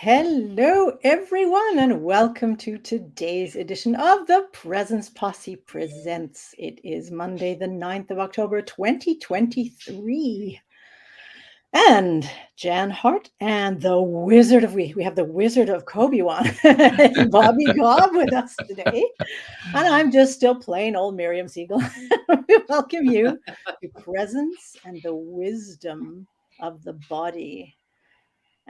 Hello, everyone, and welcome to today's edition of the Presence Posse Presents. It is Monday, the 9th of October, 2023. And Jan Hart and the Wizard of we have the Wizard of Kobe-wan, Bobby Gobb with us today. And I'm just still plain old Miriam Siegel. We welcome you to presence and the wisdom of the body.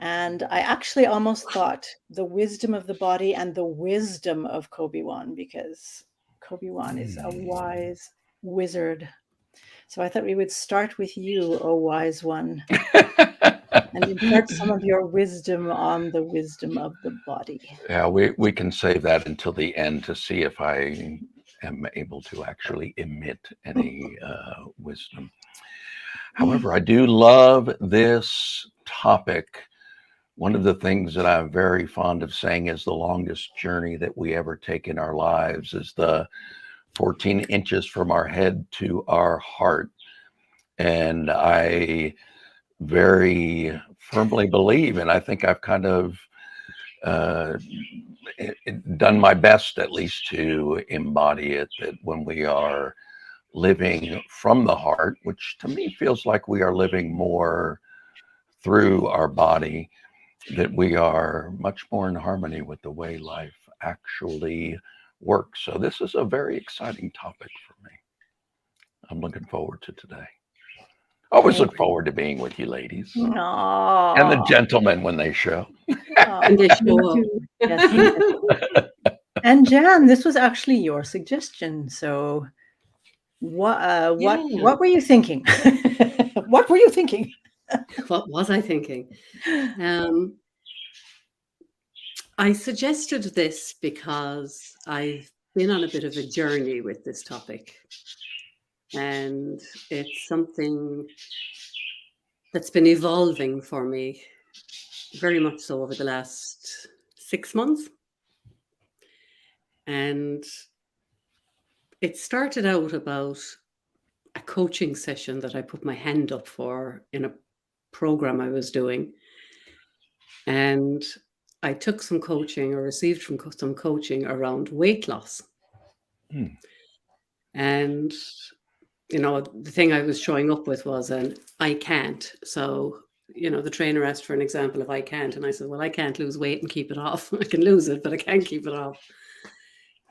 And I actually almost thought the wisdom of the body and the wisdom of Kobe-wan, because Kobe-wan is a wise wizard. So I thought we would start with you, O wise one, and impart some of your wisdom on the wisdom of the body. Yeah, we can save that until the end to see if I am able to actually emit any wisdom. However, I do love this topic. One of the things that I'm very fond of saying is the longest journey that we ever take in our lives is the 14 inches from our head to our heart. And I very firmly believe, and I think I've kind of done my best at least to embody it, that when we are living from the heart, which to me feels like we are living more through our body, that we are much more in harmony with the way life actually works. So this is a very exciting topic for me. I'm looking forward to today. I always look forward to being with you ladies. Aww. And the gentlemen when they show. And they show up. Yes. And Jan, this was actually your suggestion. So what were you thinking? What were you thinking? What was I thinking? I suggested this because I've been on a bit of a journey with this topic. And it's something that's been evolving for me very much so over the last 6 months. And it started out about a coaching session that I put my hand up for in a program I was doing. And I took some coaching or received some coaching around weight loss. And, you know, the thing I was showing up with was an I can't. So, you know, the trainer asked for an example of I can't. And I said, well, I can't lose weight and keep it off. I can lose it, but I can't keep it off.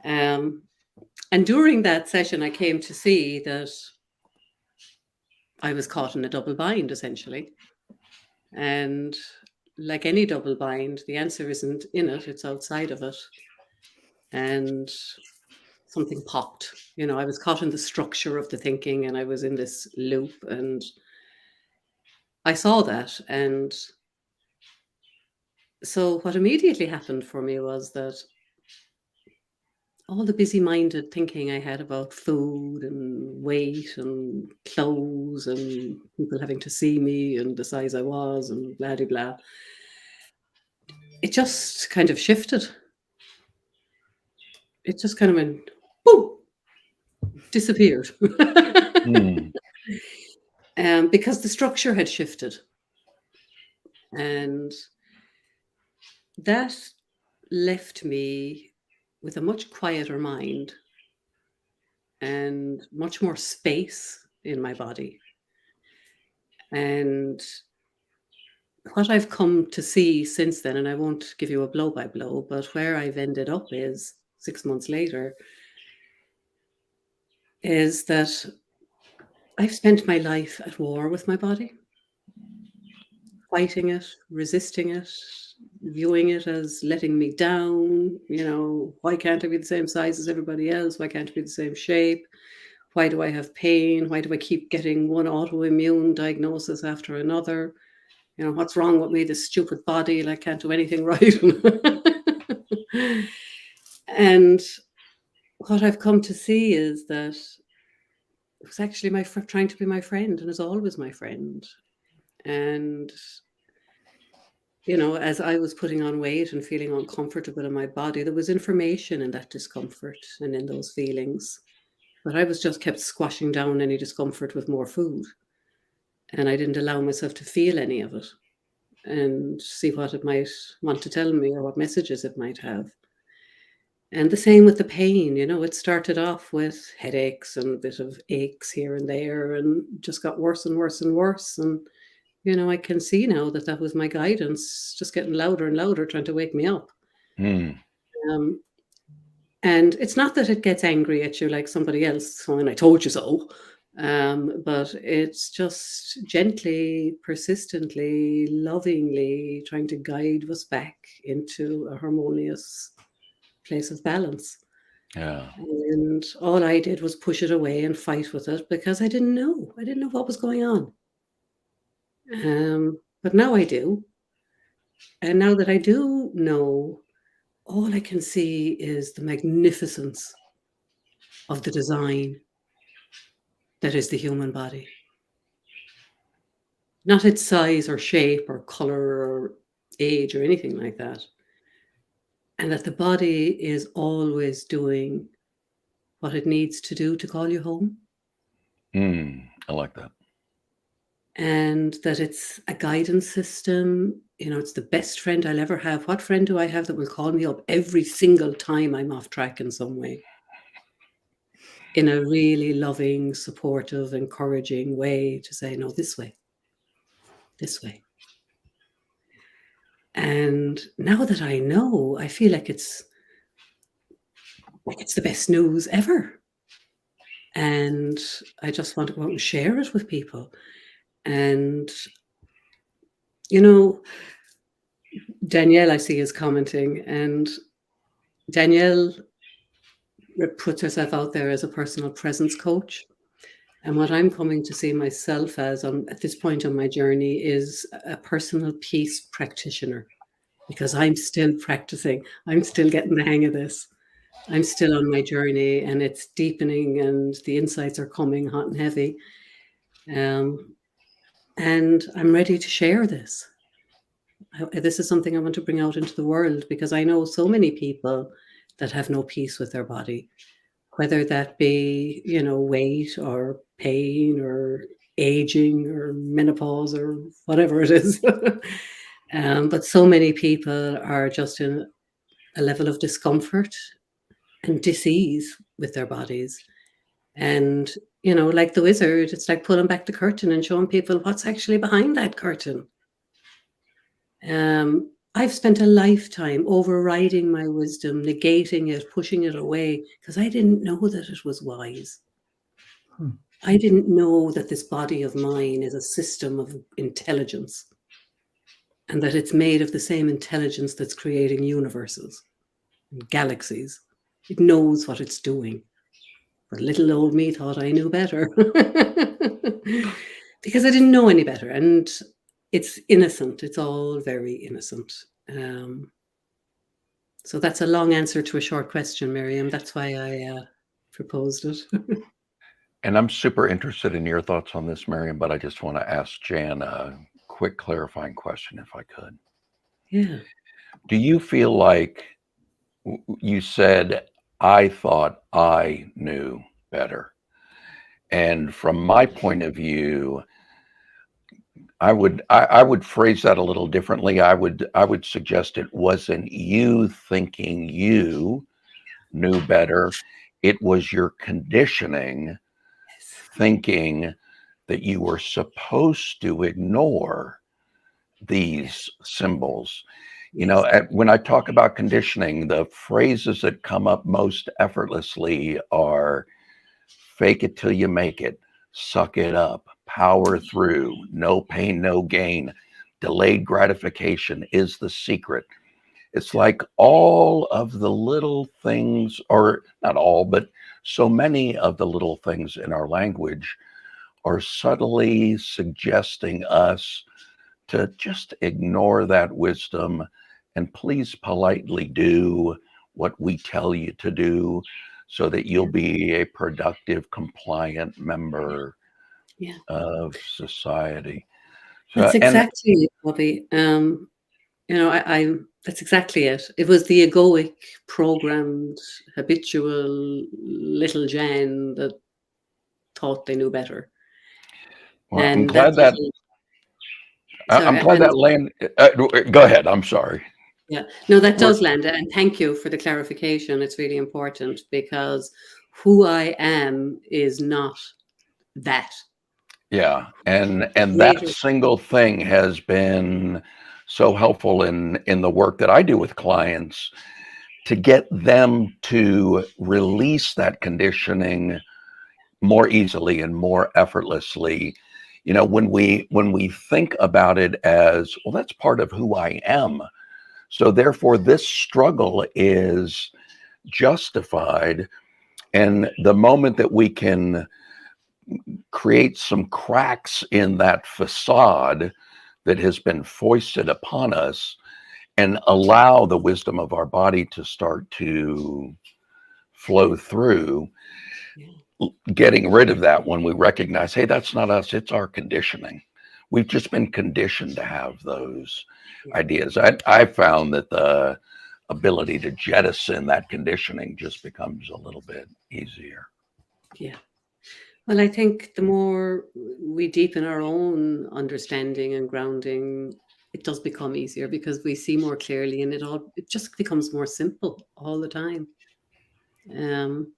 And during that session, I came to see that I was caught in a double bind, essentially. And like any double bind, the answer isn't in it, it's outside of it. And something popped. You know, I was caught in the structure of the thinking and I was in this loop, and I saw that. And so what immediately happened for me was that all the busy-minded thinking I had about food and weight and clothes and people having to see me and the size I was and blah, blah, blah, it just kind of shifted. It just kind of went, boom, disappeared. Because the structure had shifted. And that left me with a much quieter mind and much more space in my body. And what I've come to see since then, and I won't give you a blow by blow, but where I've ended up is 6 months later, is that I've spent my life at war with my body, fighting it, resisting it, viewing it as letting me down. You know, why can't I be the same size as everybody else? Why can't I be the same shape? Why do I have pain? Why do I keep getting one autoimmune diagnosis after another? You know, what's wrong with me, this stupid body? Like, can't do anything right. And what I've come to see is that it was actually trying to be my friend, and is always my friend. And, you know, as I was putting on weight and feeling uncomfortable in my body, there was information in that discomfort and in those feelings. But I was just kept squashing down any discomfort with more food. And I didn't allow myself to feel any of it. and see what it might want to tell me or what messages it might have. And the same with the pain, it started off with headaches and a bit of aches here and there and just got worse and worse and worse. And, I can see now that that was my guidance just getting louder and louder, trying to wake me up. Mm. Um, and it's not that it gets angry at you like somebody else when I told you so, but it's just gently, persistently, lovingly trying to guide us back into a harmonious place of balance. Yeah. And all I did was push it away and fight with it because I didn't know. I didn't know what was going on. But now I do. And now that I do know, all I can see is the magnificence of the design that is the human body. Not its size or shape or color or age or anything like that. And that the body is always doing what it needs to do to call you home. I like that. And that it's a guidance system. It's the best friend I'll ever have. What friend do I have that will call me up every single time I'm off track in some way? In a really loving, supportive, encouraging way to say, no, this way. And now that I know, I feel like it's the best news ever. And I just want to go out and share it with people. And, Danielle, I see, is commenting, and Danielle puts herself out there as a personal presence coach. And what I'm coming to see myself as at this point on my journey is a personal peace practitioner, because I'm still practicing. I'm still getting the hang of this. I'm still on my journey, and it's deepening, and the insights are coming hot and heavy. And I'm ready to share this. This is something I want to bring out into the world, because I know so many people that have no peace with their body, whether that be, weight or pain or aging or menopause or whatever it is. But so many people are just in a level of discomfort and dis-ease with their bodies. And, like the wizard, it's like pulling back the curtain and showing people what's actually behind that curtain. I've spent a lifetime overriding my wisdom, negating it, pushing it away, because I didn't know that it was wise. I didn't know that this body of mine is a system of intelligence, and that it's made of the same intelligence that's creating universes and galaxies. It knows what it's doing. But little old me thought I knew better because I didn't know any better. And it's innocent. It's all very innocent. So that's a long answer to a short question, Miriam. That's why I proposed it. And I'm super interested in your thoughts on this, Miriam, but I just want to ask Jan a quick clarifying question, if I could. Yeah. Do you feel like you said, I thought I knew better? And from my point of view, I would phrase that a little differently. I would suggest it wasn't you thinking you knew better. It was your conditioning thinking that you were supposed to ignore these symbols. When I talk about conditioning, the phrases that come up most effortlessly are fake it till you make it, suck it up, power through, no pain, no gain, delayed gratification is the secret. It's like all of the little things, or not all, but so many of the little things in our language are subtly suggesting us to just ignore that wisdom and please politely do what we tell you to do so that you'll be a productive, compliant member of society. That's exactly it, Bobby. That's exactly it. It was the egoic, programmed, habitual little Jan that thought they knew better. Well, And that I'm Sorry, glad and that land. Go ahead. I'm sorry. yeah, no, that We're- does land, and thank you for the clarification. It's really important because who I am is not that. Yeah, and It's that later. single thing has been so helpful in the work that I do with clients to get them to release that conditioning more easily and more effortlessly. You know, when we think about it as, well, that's part of who I am, so therefore this struggle is justified. And the moment that we can create some cracks in that facade that has been foisted upon us and allow the wisdom of our body to start to flow through, Yeah. getting rid of that when we recognize, hey, that's not us, it's our conditioning. We've just been conditioned to have those ideas. I found that the ability to jettison that conditioning just becomes a little bit easier. Yeah. Well, I think the more we deepen our own understanding and grounding, it does become easier because we see more clearly, and it just becomes more simple all the time,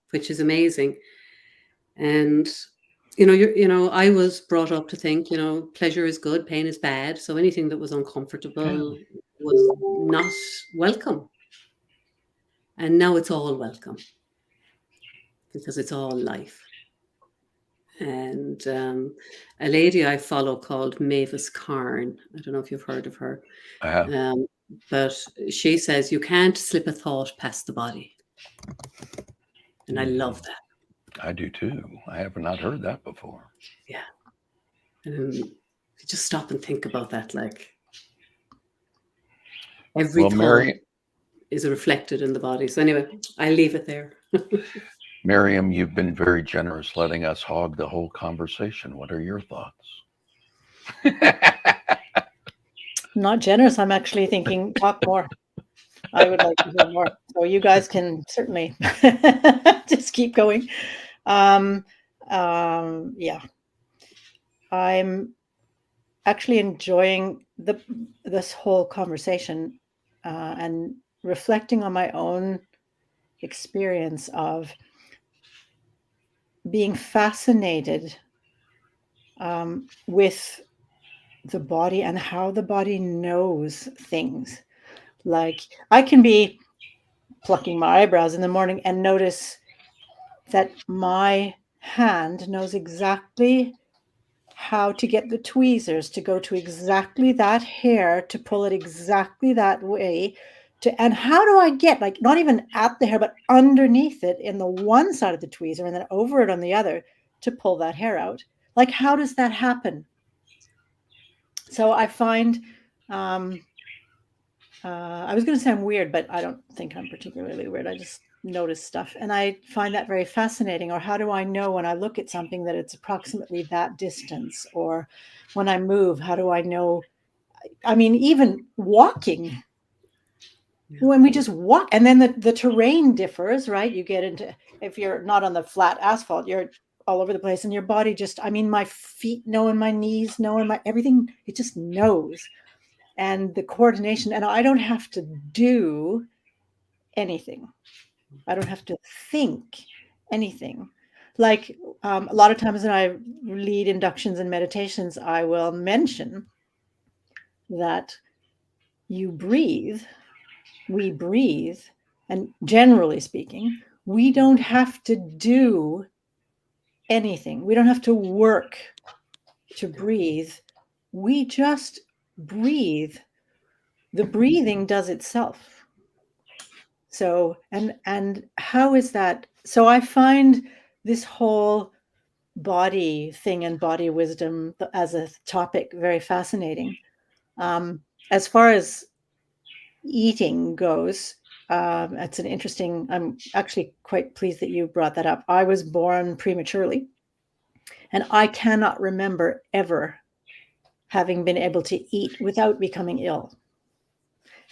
which is amazing. And I was brought up to think, pleasure is good, pain is bad. So anything that was Yeah. uncomfortable was not welcome. And now it's all welcome because it's all life. And a lady I follow called Mavis Karn. I don't know if you've heard of her, I have. um, but she says you can't slip a thought past the body, and I love that. I do too. I have not heard that before. Yeah, and just stop and think about that. Like every Well, thought is reflected in the body. So anyway, I leave it there. Miriam, you've been very generous letting us hog the whole conversation. What are your thoughts? Not generous. I'm actually thinking, talk more. I would like to hear more. So you guys can certainly just keep going. Yeah, I'm actually enjoying this whole conversation and reflecting on my own experience of being fascinated with the body and how the body knows things. Like I can be plucking my eyebrows in the morning and notice that my hand knows exactly how to get the tweezers to go to exactly that hair, to pull it exactly that way, and how do I get, like, not even at the hair but underneath it in the one side of the tweezer and then over it on the other to pull that hair out? Like, how does that happen? So I find I was going to say I'm weird, but I don't think I'm particularly weird. I just notice stuff. And I find that very fascinating. Or how do I know when I look at something that it's approximately that distance? Or when I move, how do I know? I mean, even walking, when we just walk, and then the terrain differs, right? You get into, if you're not on the flat asphalt, you're all over the place, and your body just, I mean, my feet know, and my knees know, and my everything, it just knows. And the coordination, and I don't have to do anything. I don't have to think anything. Like a lot of times when I lead inductions and meditations, I will mention that you breathe, we breathe, and generally speaking, we don't have to do anything. We don't have to work to breathe. We just breathe. The breathing does itself. So, and how is that? So I find this whole body thing and body wisdom as a topic very fascinating. As far as eating goes, it's an interesting, I'm actually quite pleased that you brought that up. I was born prematurely, and I cannot remember ever having been able to eat without becoming ill.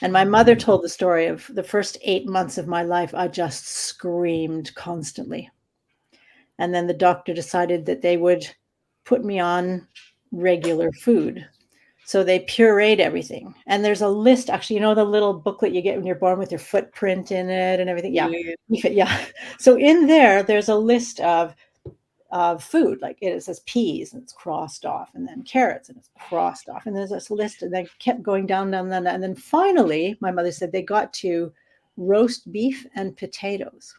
And my mother told the story of the first 8 months of my life, I just screamed constantly. And then the doctor decided that they would put me on regular food. So they pureed everything. And there's a list, actually, the little booklet you get when you're born with your footprint in it and everything. Yeah. Yeah. So in there's a list of food, like it says peas and it's crossed off, and then carrots and it's crossed off. And there's this list, and they kept going down. And then finally, my mother said they got to roast beef and potatoes.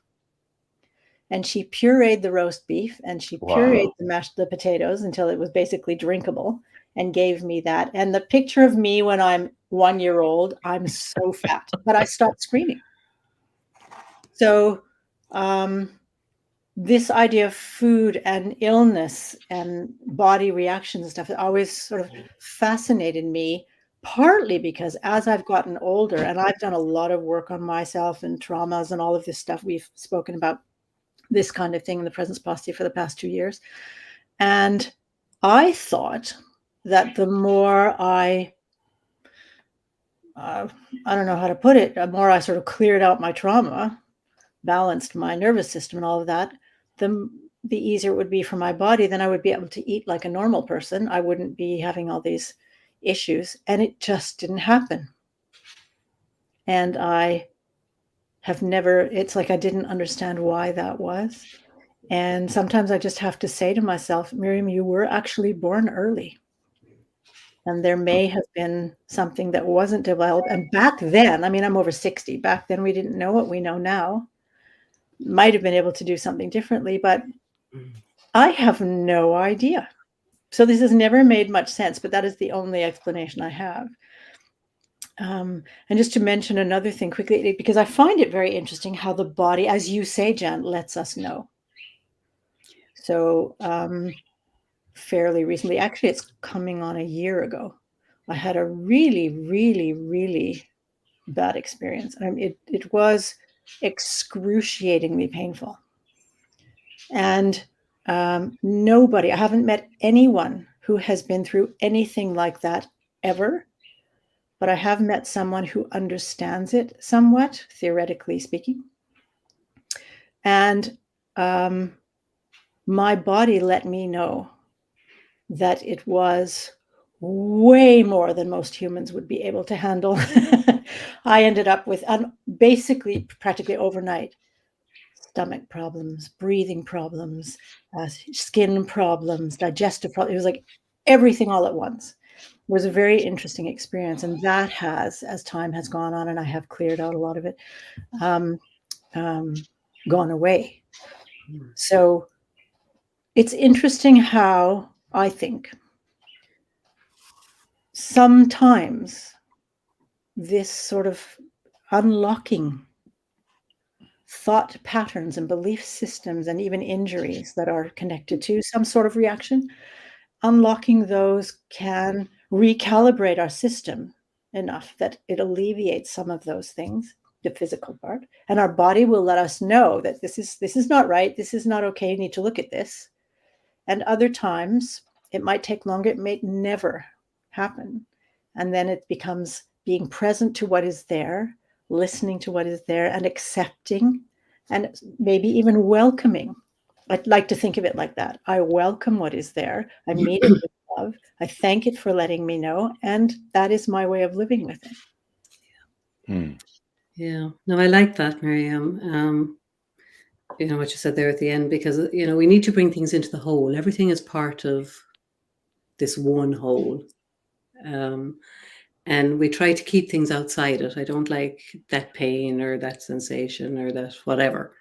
And she pureed the roast beef and she pureed the potatoes until it was basically drinkable, and gave me that. And the picture of me when I'm 1 year old, I'm so fat, but I stopped screaming. So this idea of food and illness and body reactions and stuff, it always sort of fascinated me, partly because as I've gotten older, and I've done a lot of work on myself and traumas and all of this stuff, we've spoken about this kind of thing in the Presence Posse for the past 2 years. And I thought that the more I don't know how to put it, the more I sort of cleared out my trauma, balanced my nervous system and all of that, the easier it would be for my body. Then I would be able to eat like a normal person. I wouldn't be having all these issues. And it just didn't happen. And I have never, it's like I didn't understand why that was. And sometimes I just have to say to myself, Miriam, you were actually born early. And there may have been something that wasn't developed. And back then, I mean, I'm over 60. Back then, we didn't know what we know now. Might have been able to do something differently, but I have no idea. So this has never made much sense, but that is the only explanation I have. And just to mention another thing quickly, because I find it very interesting how the body, as you say, Jan, lets us know. So fairly recently, actually, it's coming on a year ago, I had a really, really, really bad experience. I mean, it was excruciatingly painful. And nobody, I haven't met anyone who has been through anything like that ever, but I have met someone who understands it somewhat, theoretically speaking. And my body let me know that it was way more than most humans would be able to handle. I ended up with basically practically overnight stomach problems, breathing problems, skin problems, digestive problems. It was like everything all at once. It was a very interesting experience. And that has, as time has gone on and I have cleared out a lot of it, gone away. So it's interesting how I think sometimes this sort of unlocking thought patterns and belief systems and even injuries that are connected to some sort of reaction, unlocking those can recalibrate our system enough that it alleviates some of those things, the physical part, and our body will let us know that this is not right, this is not okay, you need to look at this. And other times it might take longer, it may never happen. And then it becomes being present to what is there, listening to what is there, and accepting, and maybe even welcoming. I'd like to think of it like that. I welcome what is there. I meet it with love. I thank it for letting me know. And that is my way of living with it. Yeah. No, I like that, Miriam. What you said there at the end, because, we need to bring things into the whole. Everything is part of this one whole. And we try to keep things outside it. I don't like that pain or that sensation or that whatever.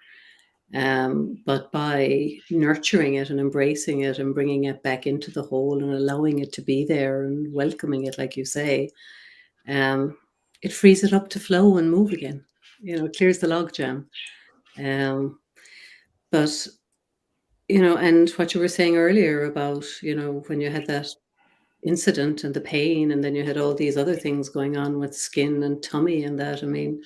But by nurturing it and embracing it and bringing it back into the whole and allowing it to be there and welcoming it, like you say, it frees it up to flow and move again. It clears the logjam. But, and what you were saying earlier about, when you had that incident and the pain, and then you had all these other things going on with skin and tummy and that, I mean,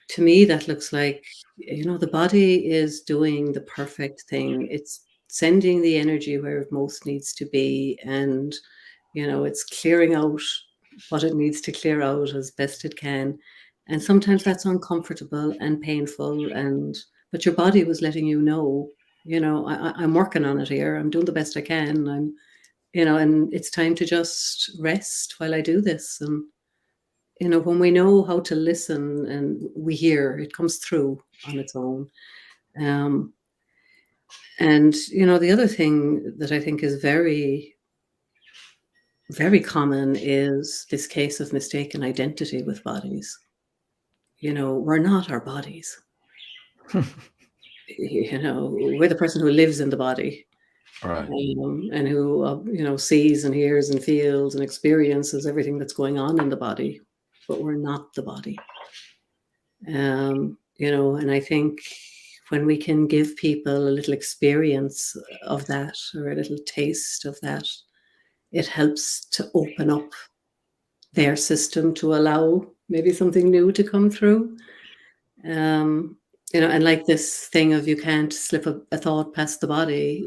to me, that looks like, the body is doing the perfect thing. It's sending the energy where it most needs to be. And, it's clearing out what it needs to clear out as best it can. And sometimes that's uncomfortable and painful. But your body was letting you know, I'm working on it here. I'm doing the best I can. and it's time to just rest while I do this. And, when we know how to listen and we hear, it comes through on its own. Um, and, the other thing that I think is very, very common is this case of mistaken identity with bodies. We're not our bodies. We're the person who lives in the body. Right. And who sees and hears and feels and experiences everything that's going on in the body, but we're not the body. And I think when we can give people a little experience of that, or a little taste of that, it helps to open up their system to allow maybe something new to come through. And like this thing of you can't slip a thought past the body,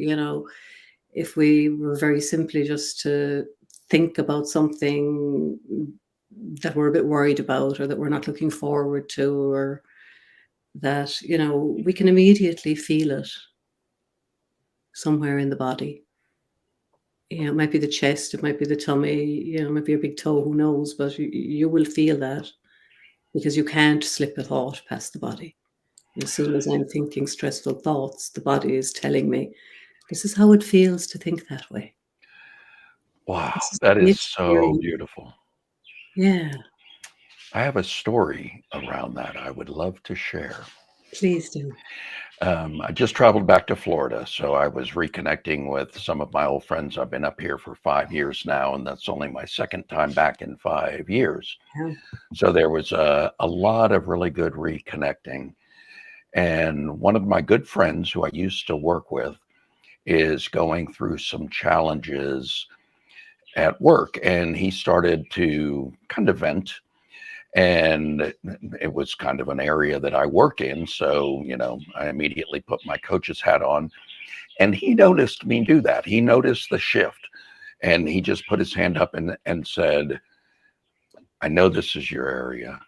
if we were very simply just to think about something that we're a bit worried about, or that we're not looking forward to, or that, we can immediately feel it somewhere in the body. It might be the chest, it might be the tummy, it might be a big toe, who knows, but you will feel that, because you can't slip a thought past the body. As soon as I'm thinking stressful thoughts, the body is telling me, this is how it feels to think that way. Wow, This is that the is so experience. beautiful. Yeah, I have a story around that I would love to share. please do. I just traveled back to Florida, so I was reconnecting with some of my old friends. I've been up here for 5 years now, and that's only my second time back in 5 years. Yeah. So there was a lot of really good reconnecting. And one of my good friends who I used to work with is going through some challenges at work, and he started to kind of vent. And it was kind of an area that I work in. So, I immediately put my coach's hat on, and he noticed me do that. He noticed the shift, and he just put his hand up and said, I know this is your area,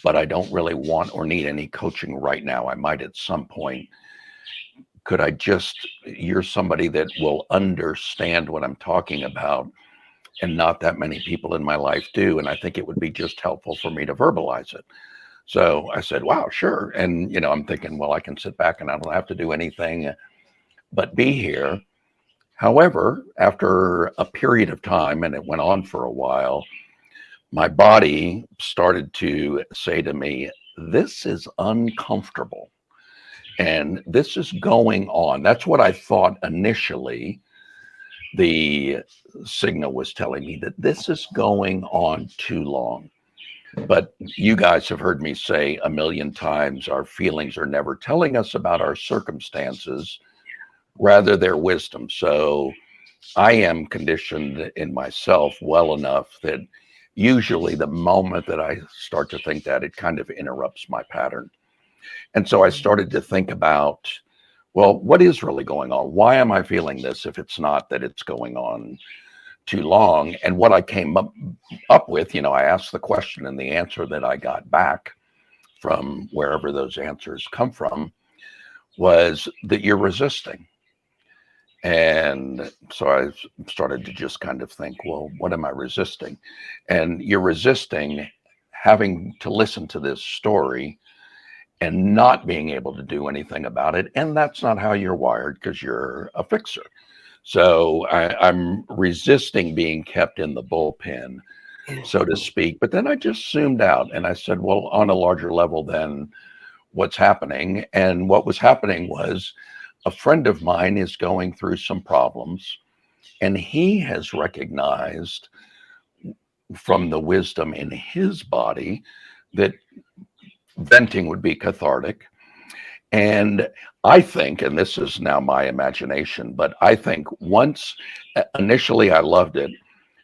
but I don't really want or need any coaching right now. I might at some point. You're somebody that will understand what I'm talking about, and not that many people in my life do. And I think it would be just helpful for me to verbalize it. So I said, wow, sure. And, I'm thinking, well, I can sit back and I don't have to do anything but be here. However, after a period of time, and it went on for a while, my body started to say to me, this is uncomfortable. And this is going on. That's what I thought initially. The signal was telling me that this is going on too long. But you guys have heard me say a million times, our feelings are never telling us about our circumstances, rather their wisdom. So I am conditioned in myself well enough that usually the moment that I start to think that, it kind of interrupts my pattern. And so I started to think about, well, what is really going on? Why am I feeling this if it's not that it's going on too long? And what I came up with, I asked the question, and the answer that I got back from wherever those answers come from was that you're resisting. And so I started to just kind of think, well, what am I resisting? And you're resisting having to listen to this story and not being able to do anything about it. And that's not how you're wired, because you're a fixer. So I'm resisting being kept in the bullpen, so to speak. But then I just zoomed out and I said, well, on a larger level, then what's happening? And what was happening was a friend of mine is going through some problems, and he has recognized from the wisdom in his body that venting would be cathartic. And I think, and this is now my imagination, but I think once initially I loved it,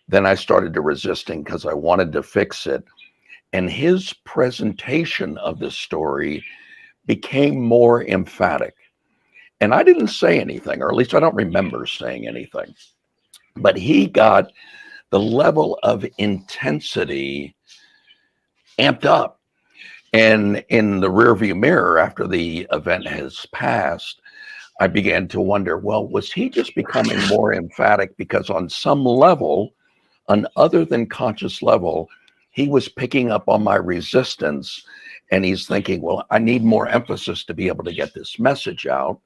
then I started to resisting because I wanted to fix it. And his presentation of the story became more emphatic. And I didn't say anything, or at least I don't remember saying anything. But he got the level of intensity amped up. And in the rearview mirror, after the event has passed, I began to wonder, well, was he just becoming more emphatic because on some level, an other than conscious level, he was picking up on my resistance, and he's thinking, well, I need more emphasis to be able to get this message out.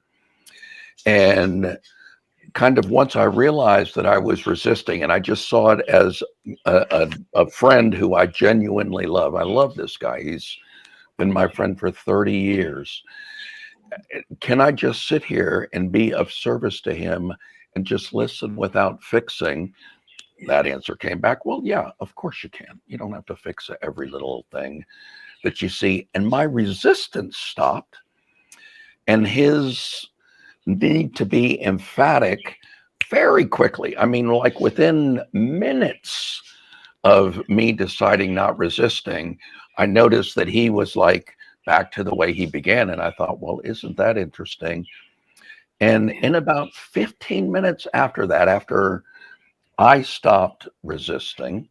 And kind of once I realized that I was resisting, and I just saw it as a friend who I genuinely love. I love this guy. He's been my friend for 30 years. Can I just sit here and be of service to him and just listen without fixing? That answer came back, well, yeah, of course you can. You don't have to fix every little thing that you see. And my resistance stopped, and his need to be emphatic very quickly. I mean, like within minutes of me deciding not resisting, I noticed that he was like back to the way he began. And I thought, well, isn't that interesting? And in about 15 minutes after that, after I stopped resisting,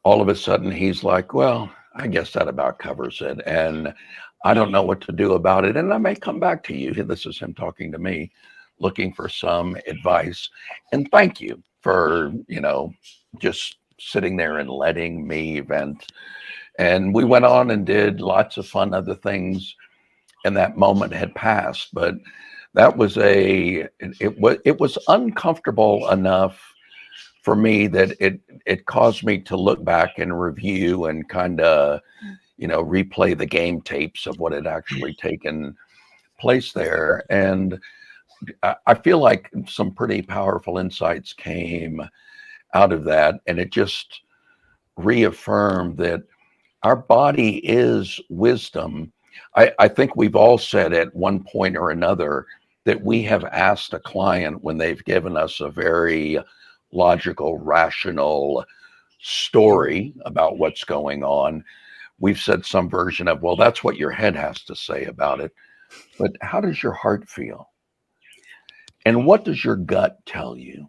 all of a sudden he's like, well, I guess that about covers it. And I don't know what to do about it. And I may come back to you. This is him talking to me, looking for some advice. And thank you for, just sitting there and letting me vent. And we went on and did lots of fun other things. And that moment had passed. But that was it was uncomfortable enough for me that it caused me to look back and review and kind of, replay the game tapes of what had actually taken place there. And I feel like some pretty powerful insights came out of that. And it just reaffirmed that our body is wisdom. I think we've all said at one point or another that we have asked a client when they've given us a very logical, rational story about what's going on. We've said some version of, well, that's what your head has to say about it. But how does your heart feel? And what does your gut tell you?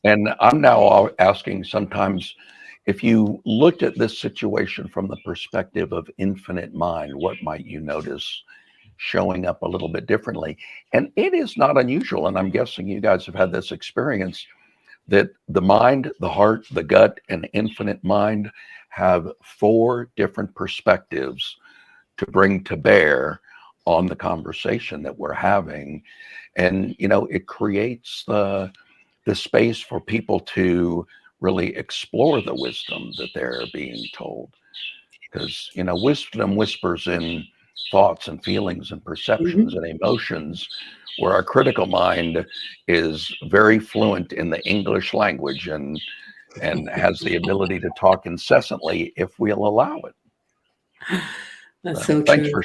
And I'm now asking sometimes, if you looked at this situation from the perspective of infinite mind, what might you notice showing up a little bit differently? And it is not unusual, and I'm guessing you guys have had this experience, that the mind, the heart, the gut, and infinite mind have 4 different perspectives to bring to bear on the conversation that we're having. And, it creates the space for people to really explore the wisdom that they're being told. Because, wisdom whispers in thoughts and feelings and perceptions and emotions, where our critical mind is very fluent in the English language and has the ability to talk incessantly if we'll allow it. That's so true.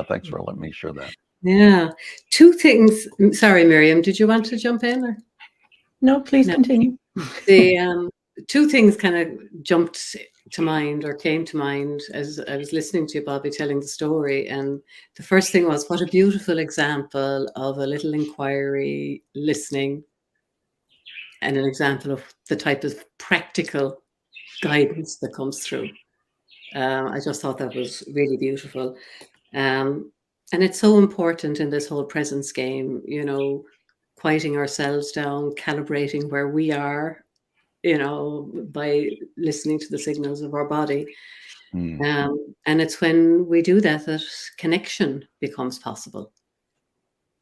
Thanks for letting me share that. Yeah. 2 things. Sorry, Miriam, did you want to jump in? Or? No, please continue. The 2 things kind of jumped to mind or came to mind as I was listening to you, Bobby, telling the story. And the first thing was, what a beautiful example of a little inquiry, listening, and an example of the type of practical guidance that comes through. I just thought that was really beautiful. And it's so important in this whole presence game, quieting ourselves down, calibrating where we are, by listening to the signals of our body. And it's when we do that connection becomes possible.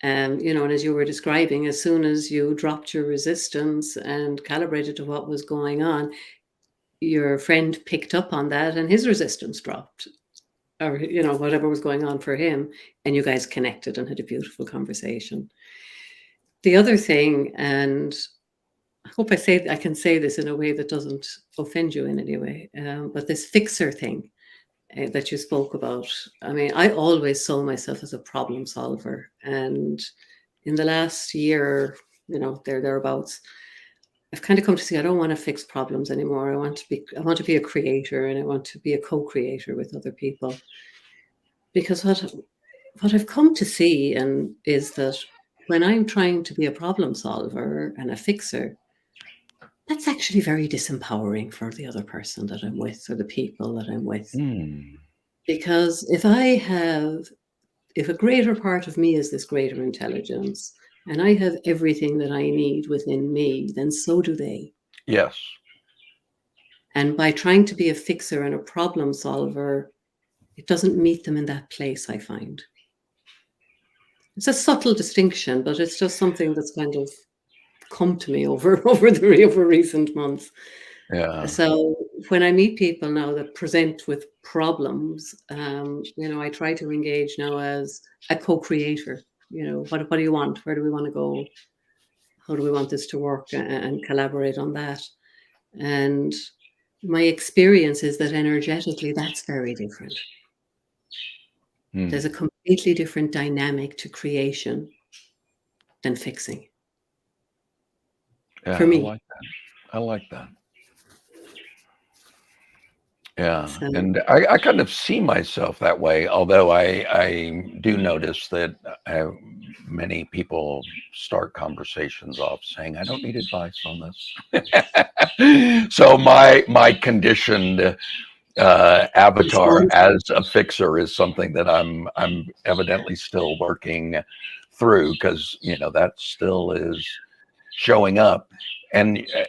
And as you were describing, as soon as you dropped your resistance and calibrated to what was going on, your friend picked up on that and his resistance dropped, or whatever was going on for him, and you guys connected and had a beautiful conversation. The other thing, and I hope I can say this in a way that doesn't offend you in any way, but this fixer thing that you spoke about. I mean, I always saw myself as a problem solver, and in the last year, thereabouts, I've kind of come to see I don't want to fix problems anymore. I want to be a creator, and I want to be a co-creator with other people. Because what I've come to see is that when I'm trying to be a problem solver and a fixer, that's actually very disempowering for the other person that I'm with, or the people that I'm with. Because if I have if a greater part of me is this greater intelligence, and I have everything that I need within me, then so do they. Yes. And by trying to be a fixer and a problem solver, it doesn't meet them in that place, I find. It's a subtle distinction, but it's just something that's kind of come to me over recent months. Yeah. So when I meet people now that present with problems, I try to engage now as a co-creator. What do you want? Where do we want to go? How do we want this to work? And collaborate on that. And my experience is that energetically, that's very different. There's a completely different dynamic to creation than fixing. Yeah, For me. I like that. Yeah, So, and I kind of see myself that way, although I do notice that many people start conversations off saying, I don't need advice on this. So my conditioned avatar as a fixer is something that I'm evidently still working through, because that still is showing up.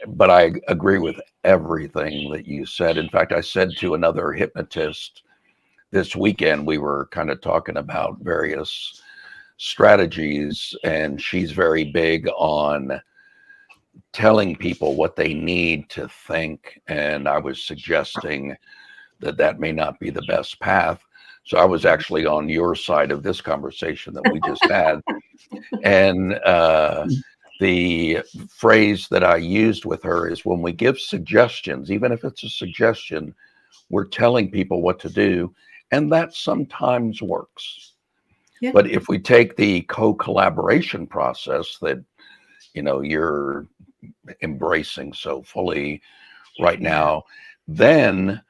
But I agree with everything that you said. In fact, I said to another hypnotist this weekend, we were kind of talking about various strategies, and she's very big on telling people what they need to think. And I was suggesting that may not be the best path. So I was actually on your side of this conversation that we just had. And the phrase that I used with her is, when we give suggestions, even if it's a suggestion, we're telling people what to do. And that sometimes works. Yeah. But if we take the co-collaboration process that, you're embracing so fully right now, then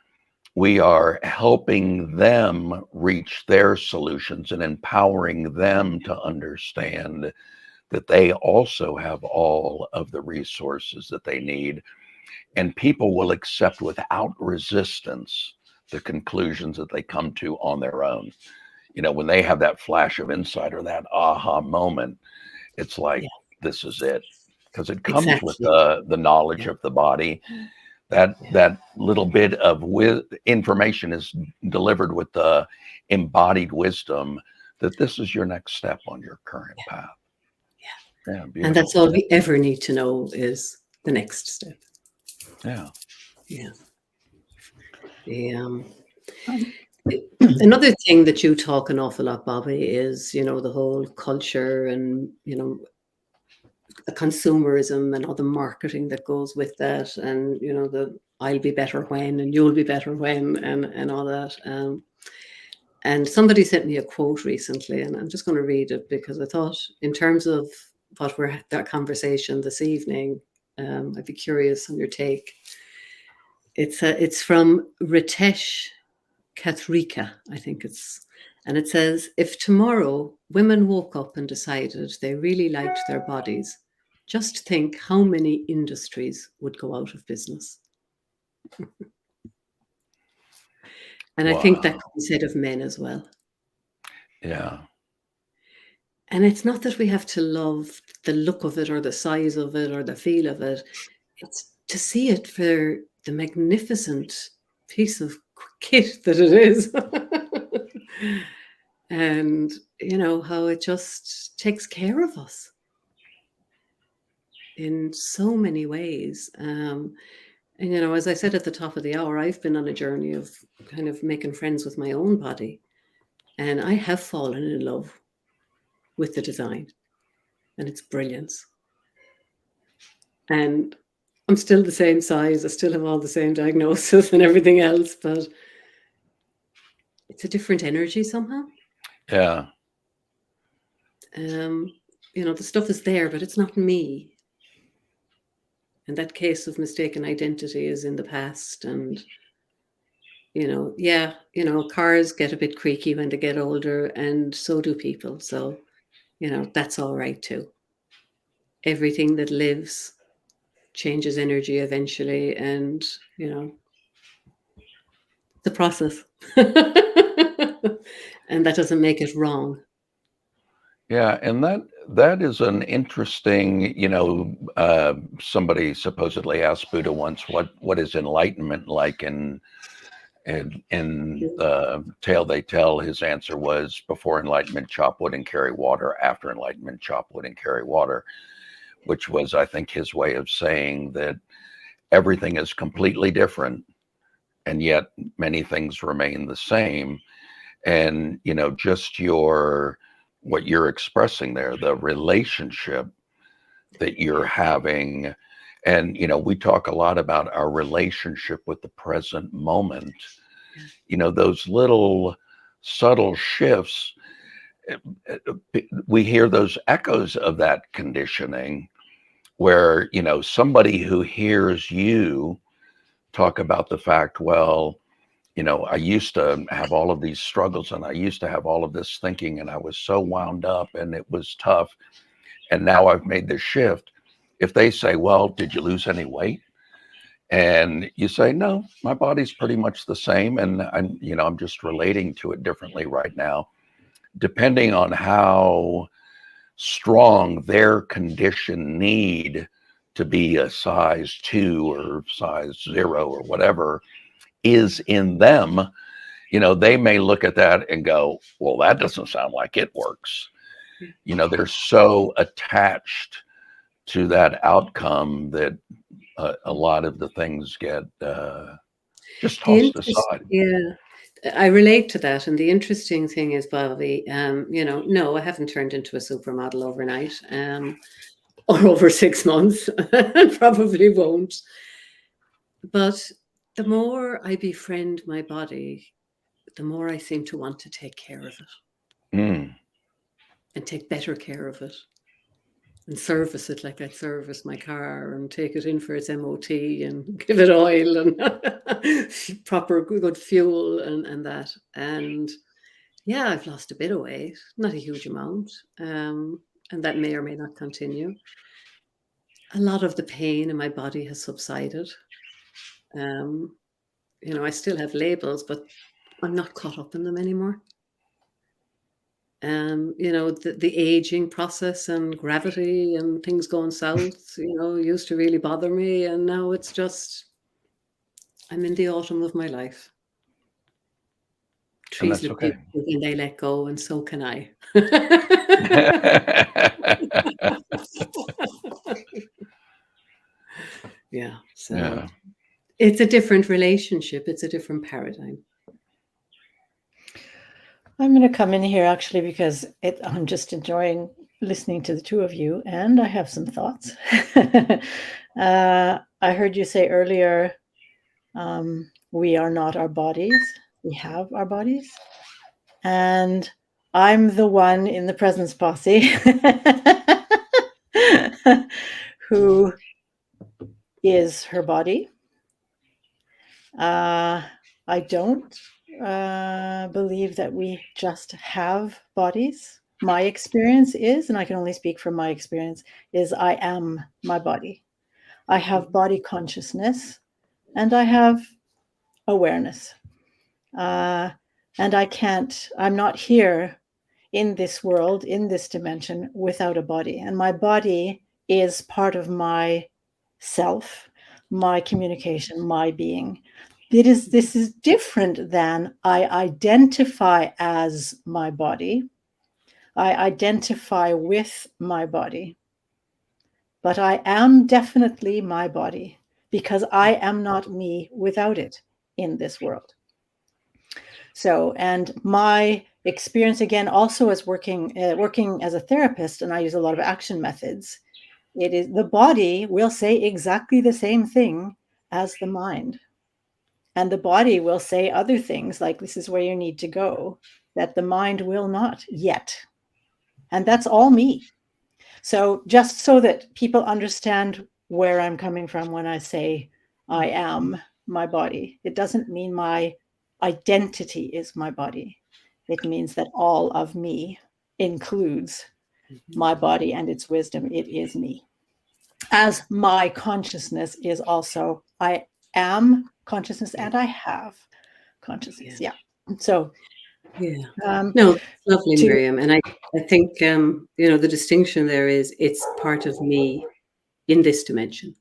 we are helping them reach their solutions and empowering them to understand that they also have all of the resources that they need. And people will accept without resistance the conclusions that they come to on their own. When they have that flash of insight or that aha moment, it's like, this is it. Because it comes with the knowledge of the body. That little bit of information is delivered with the embodied wisdom that this is your next step on your current path. Yeah, and that's all we ever need to know is the next step. Yeah. Another thing that you talk an awful lot, Bobby, is the whole culture and the consumerism and all the marketing that goes with that, and the I'll be better when and you'll be better when and all that. And somebody sent me a quote recently, and I'm just going to read it because I thought, in terms of what we're that conversation this evening, I'd be curious on your take. It's from Ritesh Kathrika, I think and it says, if tomorrow women woke up and decided they really liked their bodies, just think how many industries would go out of business. And wow. I think that could be said of men as well. Yeah. And it's not that we have to love the look of it or the size of it or the feel of it. It's to see it for the magnificent piece of kit that it is. And, how it just takes care of us in so many ways. And, as I said at the top of the hour, I've been on a journey of kind of making friends with my own body. And I have fallen in love with the design and its brilliance. And I'm still the same size. I still have all the same diagnosis and everything else, but it's a different energy somehow. Yeah. The stuff is there, but it's not me. And that case of mistaken identity is in the past. And, cars get a bit creaky when they get older, and so do people. So, that's all right too. Everything that lives changes energy eventually, and, the process. And that doesn't make it wrong. Yeah, and that is an interesting, somebody supposedly asked Buddha once, what is enlightenment like? And in the tale they tell, his answer was, before enlightenment, chop wood and carry water. After enlightenment, chop wood and carry water, which was, I think, his way of saying that everything is completely different, and yet many things remain the same. And, just what you're expressing there, the relationship that you're having. And, we talk a lot about our relationship with the present moment. Those little subtle shifts, we hear those echoes of that conditioning where, somebody who hears you talk about the fact, well, I used to have all of these struggles and I used to have all of this thinking and I was so wound up and it was tough. And now I've made this shift. If they say, well, did you lose any weight? And you say, no, my body's pretty much the same. And I'm just relating to it differently right now. Depending on how strong their condition need to be a size 2 or size 0 or whatever is in them, they may look at that and go, well, that doesn't sound like it works. They're so attached to that outcome that a lot of the things get just tossed aside. Yeah, I relate to that. And the interesting thing is, Bobby, no, I haven't turned into a supermodel overnight, or over 6 months, and probably won't. But the more I befriend my body, the more I seem to want to take care of it and take better care of it and service it like I'd service my car and take it in for its MOT and give it oil and proper good fuel and that. And yeah, I've lost a bit of weight, not a huge amount. And that may or may not continue. A lot of the pain in my body has subsided. I still have labels, but I'm not caught up in them anymore. The aging process and gravity and things going south, used to really bother me. And now it's just, I'm in the autumn of my life. And Trees that's look okay. beautiful when they let go, and so can I. Yeah. So Yeah. it's a different relationship. It's a different paradigm. I'm going to come in here actually because I'm just enjoying listening to the two of you, and I have some thoughts. I heard you say earlier, we are not our bodies, we have our bodies. And I'm the one in the presence posse who is her body. I don't believe that we just have bodies. My experience is, and I can only speak from my experience, is I am my body. I have body consciousness and I have awareness. And I'm not here in this world, in this dimension, without a body. And my body is part of my self, my communication, my being. This is different than I identify as my body. I identify with my body. But I am definitely my body because I am not me without it in this world. So, and my experience again, also as working as a therapist, and I use a lot of action methods, it is the body will say exactly the same thing as the mind. And the body will say other things like, this is where you need to go, that the mind will not yet. And that's all me. So just so that people understand where I'm coming from when I say I am my body, it doesn't mean my identity is my body. It means that all of me includes my body and its wisdom. It is me. As my consciousness is also, I am consciousness and I have consciousness. Yeah. So Yeah. Um, No, that's lovely, to Miriam. And I think, the distinction there is it's part of me in this dimension.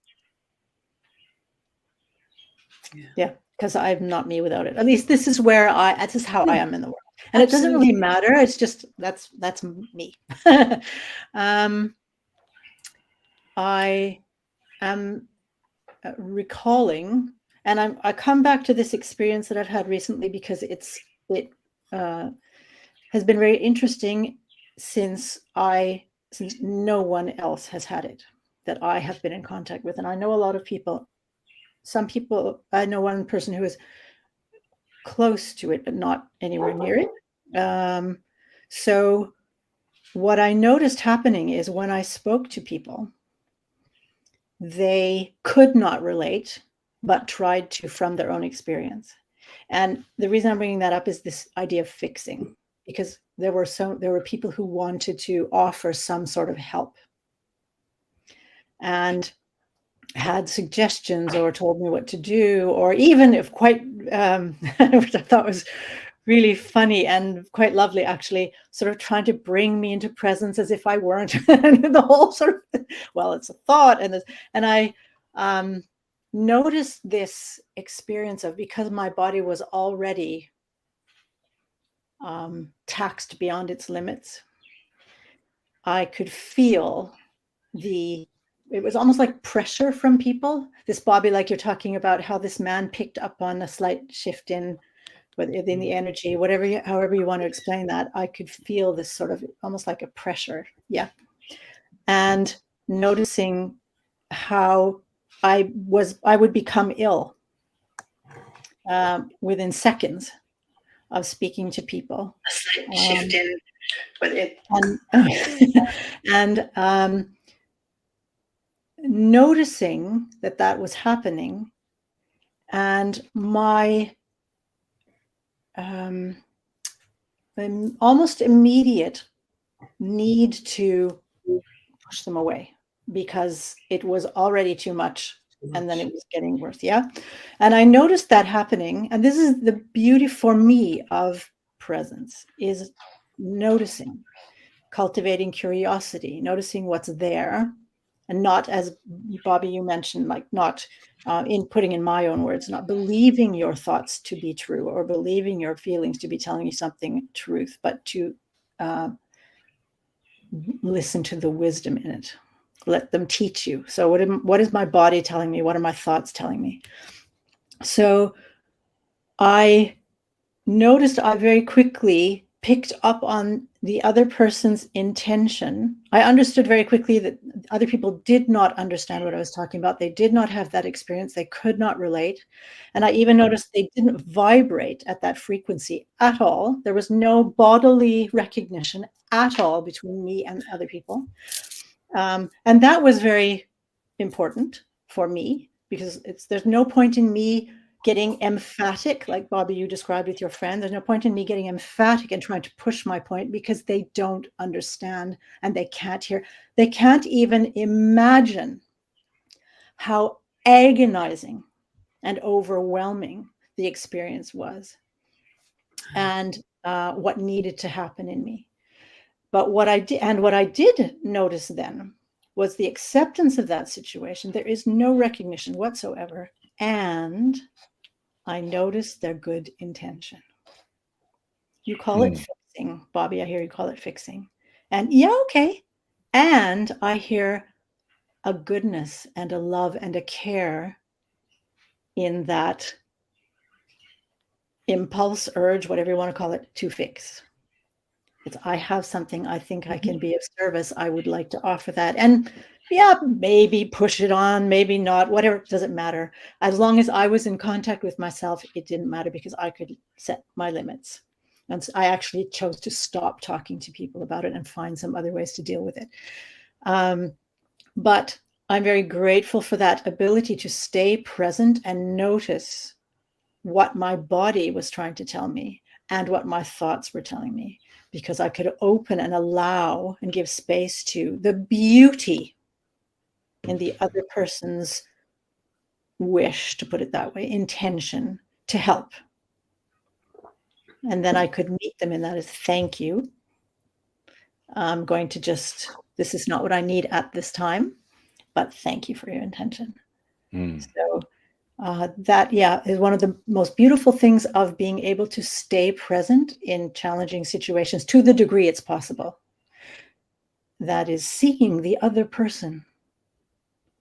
Yeah, because I'm not me without it. At least this is how I am in the world. And it doesn't Absolutely. really matter. It's just that's me. I am recalling, and I come back to this experience that I've had recently because it has been very interesting since no one else has had it that I have been in contact with. And I know a lot of people. Some people, I know one person who is close to it, but not anywhere near it. So what I noticed happening is when I spoke to people, they could not relate, but tried to from their own experience. And the reason I'm bringing that up is this idea of fixing, because there were people who wanted to offer some sort of help and had suggestions or told me what to do, or even if quite, which I thought was really funny and quite lovely, actually, sort of trying to bring me into presence as if I weren't. The whole sort of, well, it's a thought, and I noticed this experience of, because my body was already taxed beyond its limits, I could feel it was almost like pressure from people. This, Bobby, like you're talking about how this man picked up on a slight shift in the energy, however you want to explain that. I could feel this sort of almost like a pressure. Yeah. And noticing how I would become ill within seconds of speaking to people. A slight shift in what it and noticing that was happening, and my almost immediate need to push them away because it was already too much, and then it was getting worse. Yeah. And I noticed that happening. And this is the beauty for me of presence, is noticing, cultivating curiosity, noticing what's there, and not, as Bobby, you mentioned, like not in putting in my own words, not believing your thoughts to be true or believing your feelings to be telling you something truth, but to listen to the wisdom in it. Let them teach you. So what is my body telling me? What are my thoughts telling me? So I noticed I very quickly picked up on the other person's intention. I understood very quickly that other people did not understand what I was talking about. They did not have that experience. They could not relate. And I even noticed they didn't vibrate at that frequency at all. There was no bodily recognition at all between me and other people. And that was very important for me, because there's no point in me getting emphatic, like Bobby, you described with your friend. There's no point in me getting emphatic and trying to push my point, because they don't understand and they can't hear. They can't even imagine how agonizing and overwhelming the experience was, and what needed to happen in me. But what I did notice then was the acceptance of that situation. There is no recognition whatsoever. And I noticed their good intention. You call it fixing, Bobby. I hear you call it fixing. And yeah, okay. And I hear a goodness and a love and a care in that impulse, urge, whatever you want to call it, to fix. It's, I have something I think I can be of service. I would like to offer that. And yeah, maybe push it on, maybe not, whatever, doesn't matter. As long as I was in contact with myself, it didn't matter, because I could set my limits. And so I actually chose to stop talking to people about it and find some other ways to deal with it. But I'm very grateful for that ability to stay present and notice what my body was trying to tell me and what my thoughts were telling me, because I could open and allow and give space to the beauty in the other person's wish, to put it that way, intention to help. And then I could meet them in that as thank you. I'm going to this is not what I need at this time, but thank you for your intention. So that, is one of the most beautiful things of being able to stay present in challenging situations to the degree it's possible. That is seeing the other person,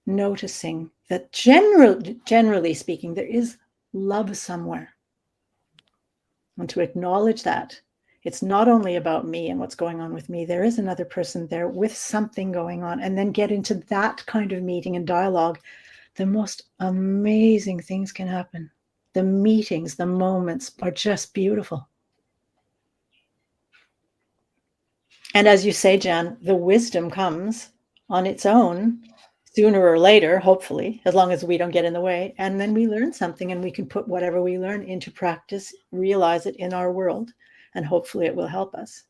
noticing that generally speaking, there is love somewhere. And to acknowledge that it's not only about me and what's going on with me, there is another person there with something going on, and then get into that kind of meeting and dialogue. The most amazing things can happen. The meetings, the moments are just beautiful. And as you say, Jan, the wisdom comes on its own sooner or later, hopefully, as long as we don't get in the way. And then we learn something, and we can put whatever we learn into practice, realize it in our world, and hopefully it will help us,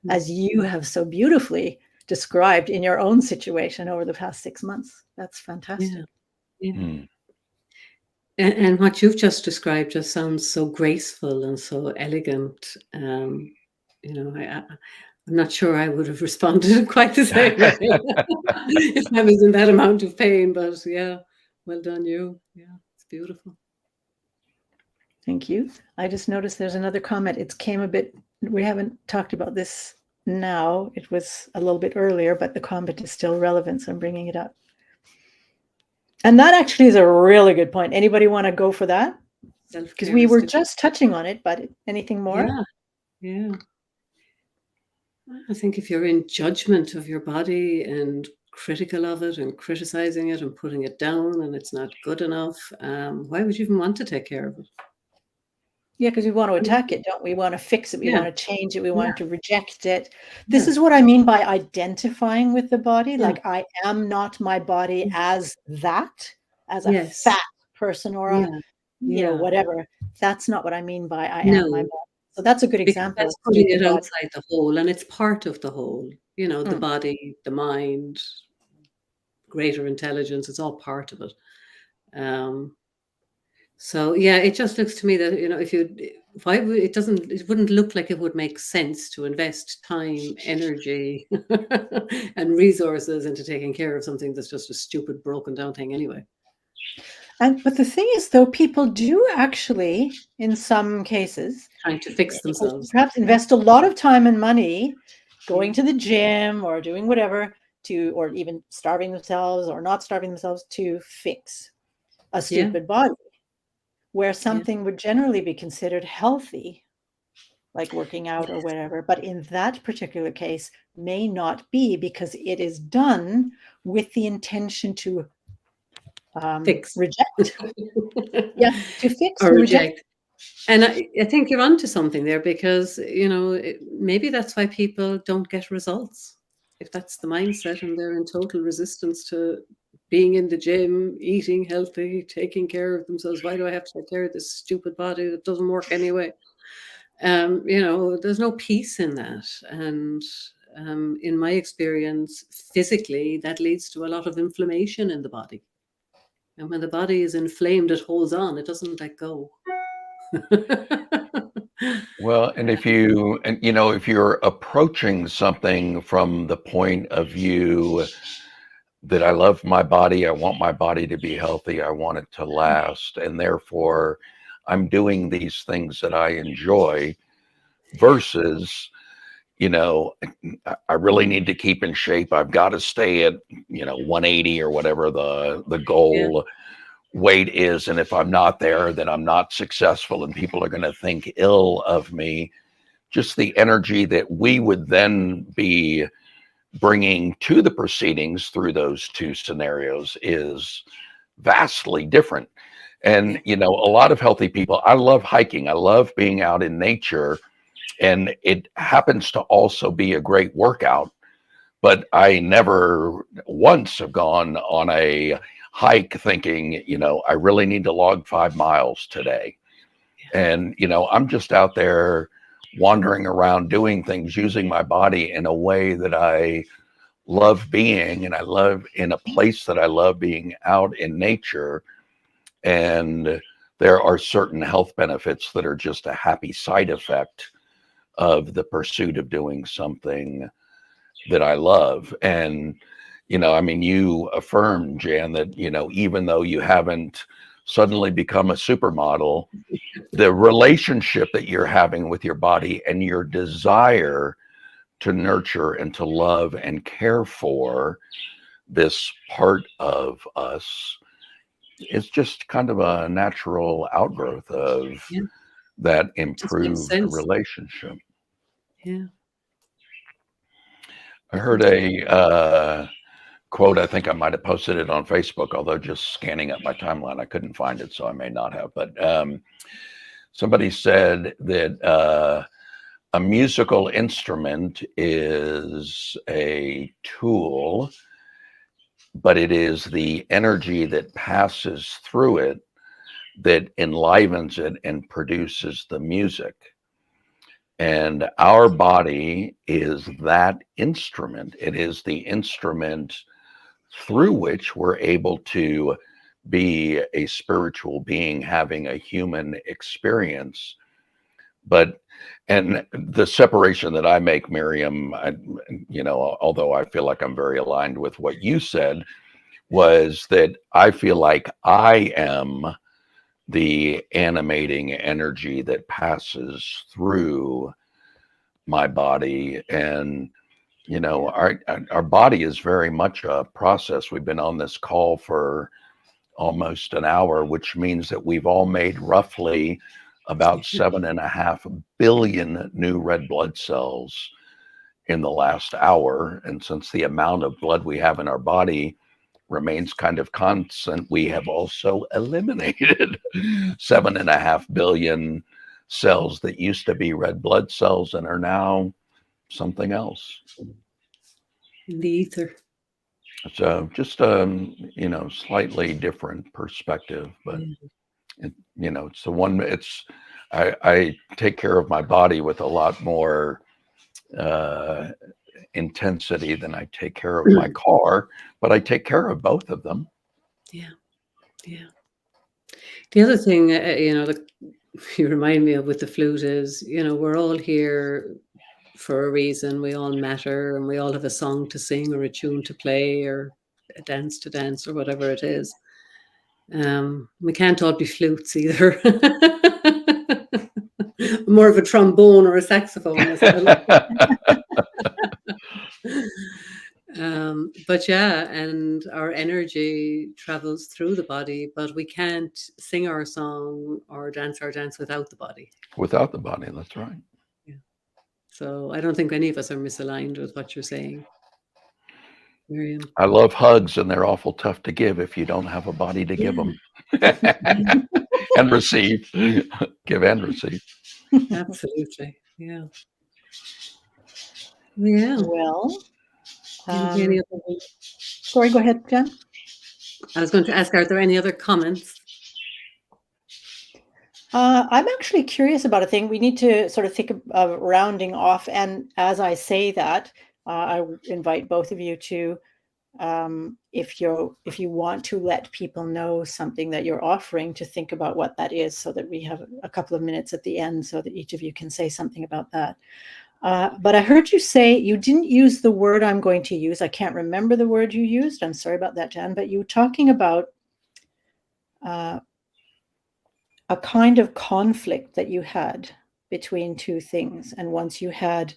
as you have so beautifully described in your own situation over the past 6 months. That's fantastic. Yeah. And what you've just described just sounds so graceful and so elegant. I'm not sure I would have responded quite the same way if I was in that amount of pain. But yeah, well done, you. Yeah, it's beautiful. Thank you. I just noticed there's another comment. It came a bit, we haven't talked about this now. It was a little bit earlier, but the comment is still relevant, so I'm bringing it up. And that actually is a really good point. Anybody want to go for that? Because we were just touching on it, but anything more? Yeah. I think if you're in judgment of your body and critical of it and criticizing it and putting it down and it's not good enough, why would you even want to take care of it? Yeah, because we want to attack it, don't we? We want to fix it. We want to change it. We want to reject it. This is what I mean by identifying with the body. Like, I am not my body as that, as a fat person or a, whatever. That's not what I mean by I am my body. So that's a good example. That's putting it outside the whole, and it's part of the whole. The body, the mind, greater intelligence. It's all part of it. So yeah, it just looks to me that it wouldn't look like it would make sense to invest time, energy, and resources into taking care of something that's just a stupid, broken down thing anyway. But the thing is, though, people do actually, in some cases, trying to fix themselves, perhaps invest a lot of time and money going to the gym or doing whatever or even starving themselves or not starving themselves to fix a stupid body, where something would generally be considered healthy, like working out or whatever, but in that particular case may not be, because it is done with the intention to reject. To fix or reject. And I think you're onto something there, because maybe that's why people don't get results. If that's the mindset and they're in total resistance to being in the gym, eating healthy, taking care of themselves, why do I have to take care of this stupid body that doesn't work anyway? There's no peace in that. And in my experience, physically, that leads to a lot of inflammation in the body. And when the body is inflamed, it holds on. It doesn't let go. Well, and if you're approaching something from the point of view that I love my body, I want my body to be healthy, I want it to last, and therefore I'm doing these things that I enjoy, versus, I really need to keep in shape. I've got to stay at, 180 or whatever the goal weight is. And if I'm not there, then I'm not successful and people are going to think ill of me. Just the energy that we would then be bringing to the proceedings through those two scenarios is vastly different. And, a lot of healthy people, I love hiking. I love being out in nature. And it happens to also be a great workout. But I never once have gone on a hike thinking, I really need to log 5 miles today. And, I'm just out there wandering around doing things, using my body in a way that I love being, and I love in a place that I love being out in nature. And there are certain health benefits that are just a happy side effect of the pursuit of doing something that I love. And, I mean, you affirmed, Jan, that, even though you haven't suddenly become a supermodel, the relationship that you're having with your body and your desire to nurture and to love and care for this part of us is just kind of a natural outgrowth of that Just makes improved sense. relationship. Yeah. I heard a quote. I think I might have posted it on Facebook, although just scanning up my timeline, I couldn't find it, so I may not have. But somebody said that a musical instrument is a tool, but it is the energy that passes through it that enlivens it and produces the music. And our body is that instrument. It is the instrument through which we're able to be a spiritual being having a human experience. And the separation that I make, Miriam, although I feel like I'm very aligned with what you said, was that I feel like I am the animating energy that passes through my body. And our body is very much a process. We've been on this call for almost an hour, which means that we've all made roughly about 7.5 billion new red blood cells in the last hour. And since the amount of blood we have in our body remains kind of constant, we have also eliminated 7.5 billion cells that used to be red blood cells and are now something else. In the ether. So just a slightly different perspective, but it's the one. I take care of my body with a lot more intensity than I take care of my car, but I take care of both of them. Yeah. The other thing, that you remind me of with the flute is, we're all here for a reason. We all matter, and we all have a song to sing or a tune to play or a dance to dance or whatever it is. We can't all be flutes either. More of a trombone or a saxophone myself. But yeah, and our energy travels through the body, but we can't sing our song or dance our dance without the body. Without the body, that's right. Yeah. So I don't think any of us are misaligned with what you're saying, Miriam. I love hugs, and they're awful tough to give if you don't have a body to give them. And receive. Give and receive. Absolutely. Yeah. Yeah. Well, Sorry, go ahead, Jen. I was going to ask, are there any other comments? I'm actually curious about a thing. We need to sort of think of rounding off. And as I say that, I invite both of you to, if you want to let people know something that you're offering, to think about what that is, so that we have a couple of minutes at the end so that each of you can say something about that. But I heard you say, you didn't use the word I'm going to use. I can't remember the word you used. I'm sorry about that, Jan. But you were talking about a kind of conflict that you had between two things. And once you had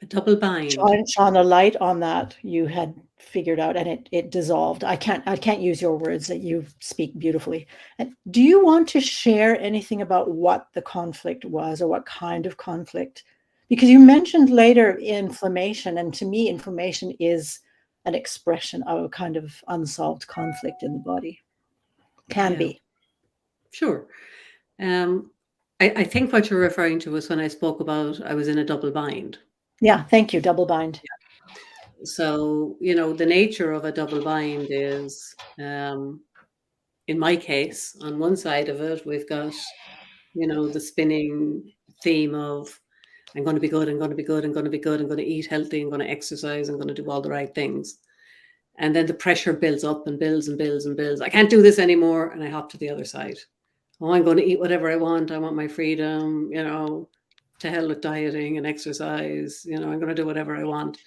a double bind, shone a light on that, you had figured out, and it dissolved. I can't use your words, that you speak beautifully. And do you want to share anything about what the conflict was, or what kind of conflict? Because you mentioned later inflammation, and to me, inflammation is an expression of a kind of unsolved conflict in the body. Can be. Sure. I think what you're referring to was when I spoke about I was in a double bind. Yeah, thank you. Double bind. Yeah. So, the nature of a double bind is, in my case, on one side of it, we've got, the spinning theme of I'm going to be good, I'm going to be good, I'm going to be good, I'm going to eat healthy, I'm going to exercise, I'm going to do all the right things. And then the pressure builds up and builds and builds and builds. I can't do this anymore. And I hop to the other side. Oh, I'm going to eat whatever I want. I want my freedom, to hell with dieting and exercise. I'm going to do whatever I want.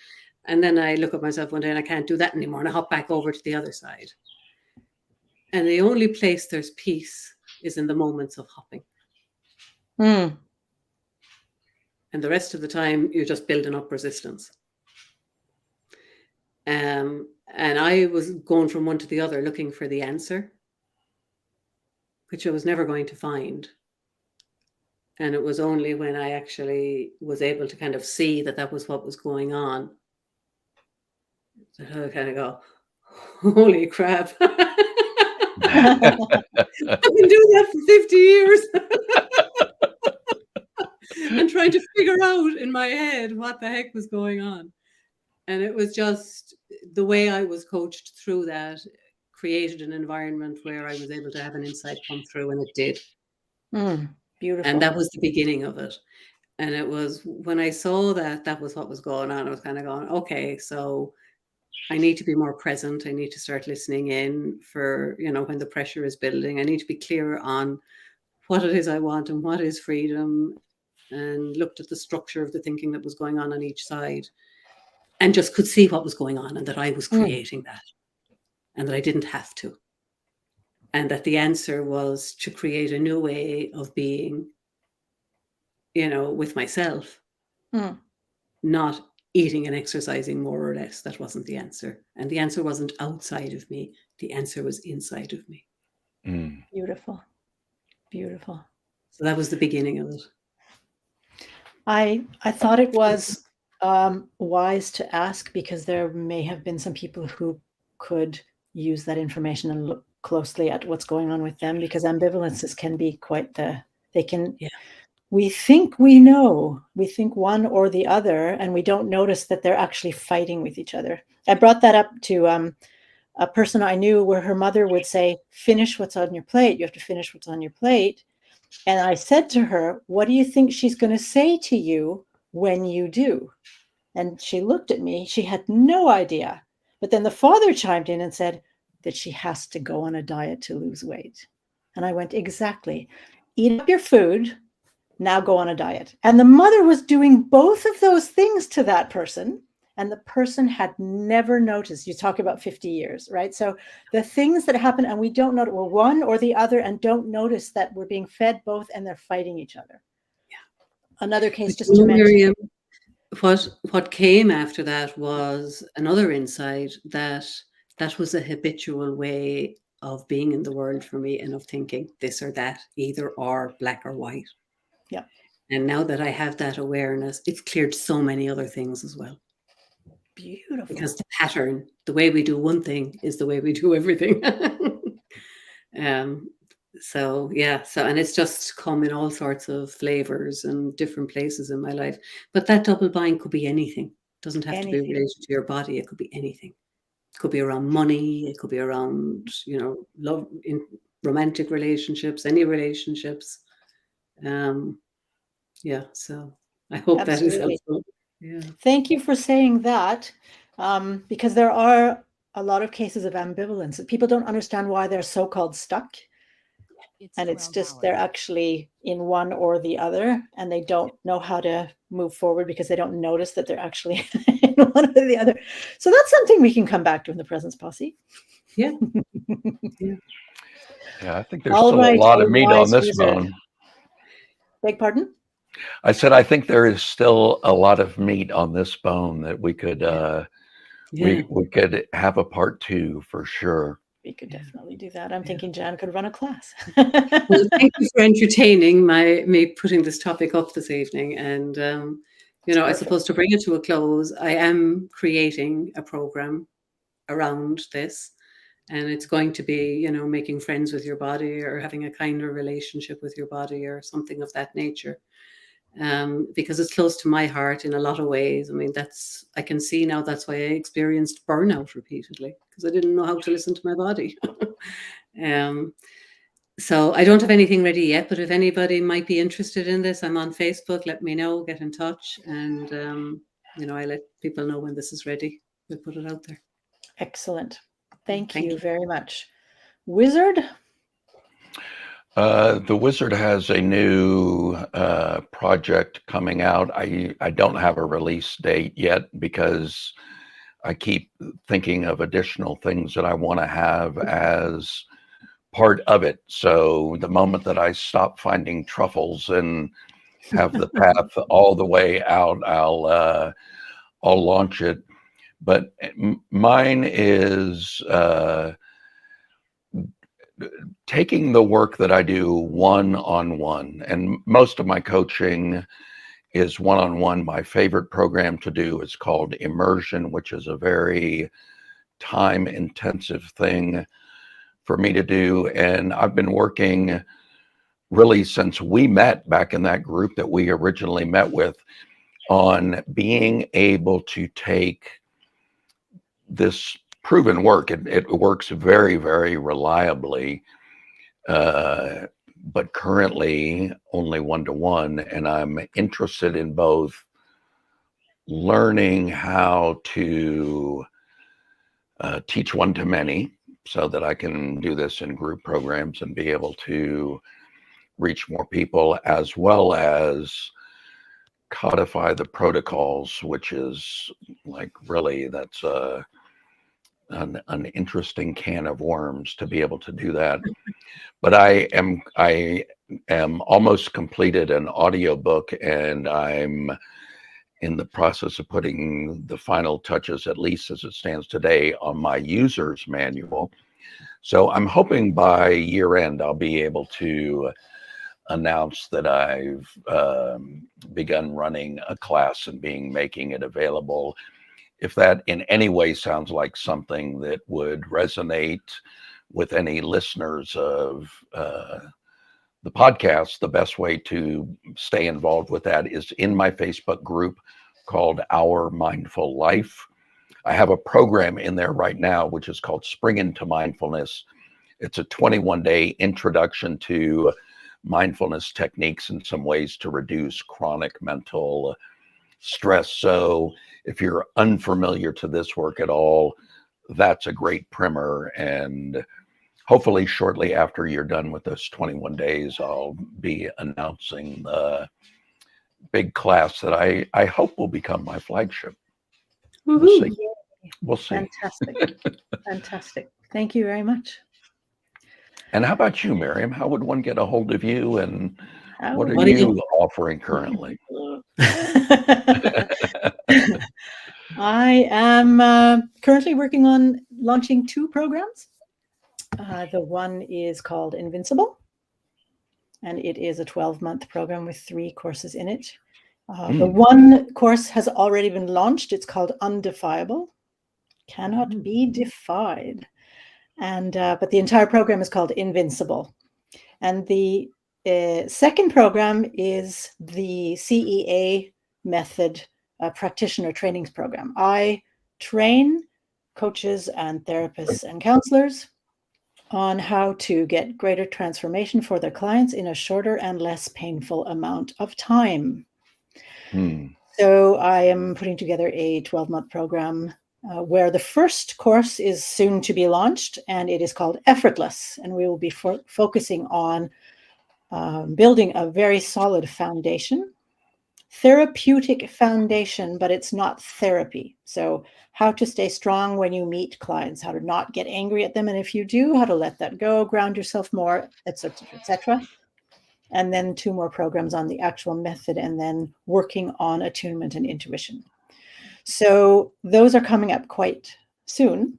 And then I look at myself one day and I can't do that anymore. And I hop back over to the other side. And the only place there's peace is in the moments of hopping. Mm. And the rest of the time, you're just building up resistance. And I was going from one to the other looking for the answer, which I was never going to find. And it was only when I actually was able to kind of see that that was what was going on that I kind of go, holy crap. I've been doing that for 50 years and trying to figure out in my head what the heck was going on. And it was just the way I was coached through that created an environment where I was able to have an insight come through, and it did. Beautiful. And that was the beginning of it. And it was when I saw that was what was going on, I was kind of going, okay, so I need to be more present. I need to start listening in for, when the pressure is building. I need to be clear on what it is I want and what is freedom, and looked at the structure of the thinking that was going on each side, and just could see what was going on, and that I was creating that, and that I didn't have to. And that the answer was to create a new way of being, with myself, not eating and exercising more or less. That wasn't the answer. And the answer wasn't outside of me. The answer was inside of me. Beautiful. Beautiful. So that was the beginning of it. I thought it was wise to ask, because there may have been some people who could use that information and look closely at what's going on with them, because ambivalences can be quite we think we know, we think one or the other, and we don't notice that they're actually fighting with each other. I brought that up to a person I knew, where her mother would say, finish what's on your plate. You have to finish what's on your plate. And I said to her, what do you think she's going to say to you when you do? And she looked at me. She had no idea. But then the father chimed in and said that she has to go on a diet to lose weight. And I went, exactly. Eat up your food. Now go on a diet. And the mother was doing both of those things to that person. And the person had never noticed. You talk about 50 years, right? So the things that happen, and we don't know, we're one or the other, and don't notice that we're being fed both and they're fighting each other. Yeah. Another case, just to mention. Miriam, what came after that was another insight that was a habitual way of being in the world for me, and of thinking this or that, either or, black or white. Yeah. And now that I have that awareness, it's cleared so many other things as well. Beautiful. Because the pattern, the way we do one thing is the way we do everything. So and it's just come in all sorts of flavors and different places in my life. But that double bind could be anything. It doesn't have to be related to your body. It could be anything. It could be around money. It could be around, love, in romantic relationships, any relationships. So I hope that is helpful. Yeah. Thank you for saying that, because there are a lot of cases of ambivalence that people don't understand why they're so-called stuck. And it's just they're actually in one or the other, and they don't know how to move forward because they don't notice that they're actually in one or the other. So that's something we can come back to in the Presence Posse. Yeah. Yeah, I think there's still a lot of meat on this bone. Beg pardon? I said, I think there is still a lot of meat on this bone that we could we could have a part 2 for sure. We could definitely do that. I'm thinking Jan could run a class. Well, thank you for entertaining me putting this topic up this evening. And I suppose to bring it to a close, I am creating a program around this. And it's going to be, making friends with your body, or having a kinder relationship with your body, or something of that nature. Because it's close to my heart in a lot of ways. I mean, I can see now that's why I experienced burnout repeatedly, because I didn't know how to listen to my body. So I don't have anything ready yet, but if anybody might be interested in this, I'm on Facebook. Let me know, get in touch. And, I let people know when this is ready. We'll put it out there. Excellent. Thank Thank you you. very much. Wizard? The Wizard has a new project coming out. I don't have a release date yet because I keep thinking of additional things that I want to have as part of it. So the moment that I stop finding truffles and have the path all the way out, I'll launch it. But mine is taking the work that I do one-on-one, and most of my coaching is one-on-one. My favorite program to do is called Immersion, which is a very time-intensive thing for me to do. And I've been working really since we met back in that group that we originally met with on being able to take this proven work. It works very, very reliably, but currently only one-to-one. And I'm interested in both learning how to teach one-to-many so that I can do this in group programs and be able to reach more people, as well as codify the protocols, which is like really that's an interesting can of worms to be able to do that. But I am almost completed an audiobook, and I'm in the process of putting the final touches, at least as it stands today, on my user's manual. So I'm hoping by year end I'll be able to announce that I've begun running a class and making it available. If that in any way sounds like something that would resonate with any listeners of the podcast, the best way to stay involved with that is in my Facebook group called Our Mindful Life. I have a program in there right now, which is called Spring into Mindfulness. It's a 21-day introduction to mindfulness techniques and some ways to reduce chronic mental stress. So if you're unfamiliar to this work at all, that's a great primer. And hopefully shortly after you're done with those 21 days, I'll be announcing the big class that I hope will become my flagship. We'll see. We'll see. Fantastic. Fantastic. Thank you very much. And how about you, Miriam? How would one get a hold of you, and what are What are you you- offering currently? I am currently working on launching 2 programs. The one is called Invincible, and it is a 12-month program with 3 courses in it. The one course has already been launched. It's called Undefiable, Cannot Be Defied. And but the entire program is called Invincible. And the second program is the CEA method practitioner trainings program. I train coaches and therapists and counselors on how to get greater transformation for their clients in a shorter and less painful amount of time. So I am putting together a 12-month program where the first course is soon to be launched, and it is called Effortless. And we will be focusing on building a very solid foundation, therapeutic foundation, but it's not therapy. So how to stay strong when you meet clients, how to not get angry at them. And if you do, how to let that go, ground yourself more, etc., etc. And then 2 more programs on the actual method, and then working on attunement and intuition. So those are coming up quite soon.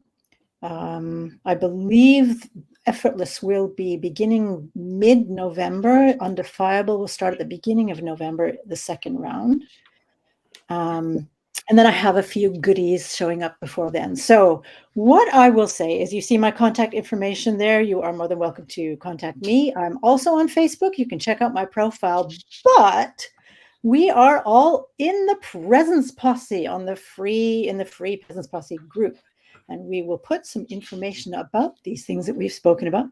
I believe Effortless will be beginning mid-November. Undefiable will start at the beginning of November, the second round. And then I have a few goodies showing up before then. So what I will say is, you see my contact information there. You are more than welcome to contact me. I'm also on Facebook. You can check out my profile, but we are all in the Presence Posse in the free Presence Posse group. And we will put some information about these things that we've spoken about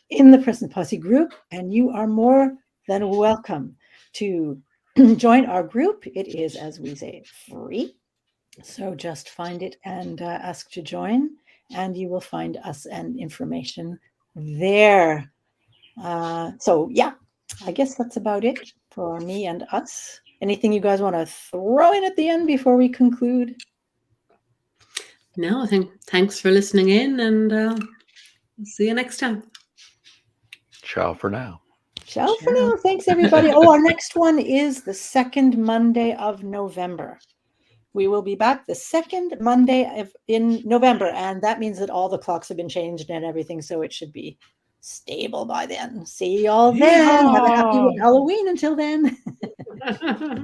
in the Presence Posse group. And you are more than welcome to join our group. It is, as we say, free. So just find it and ask to join. and you will find us and information there. So yeah, I guess that's about it for me and us. Anything you guys want to throw in at the end before we conclude? No, I think thanks for listening in, and see you next time. Ciao for now. Ciao for now. Thanks, everybody. Oh, our next one is the second Monday of November. We will be back the second Monday in November, and that means that all the clocks have been changed and everything, so it should be stable by then. See y'all then. Have a happy Halloween until then.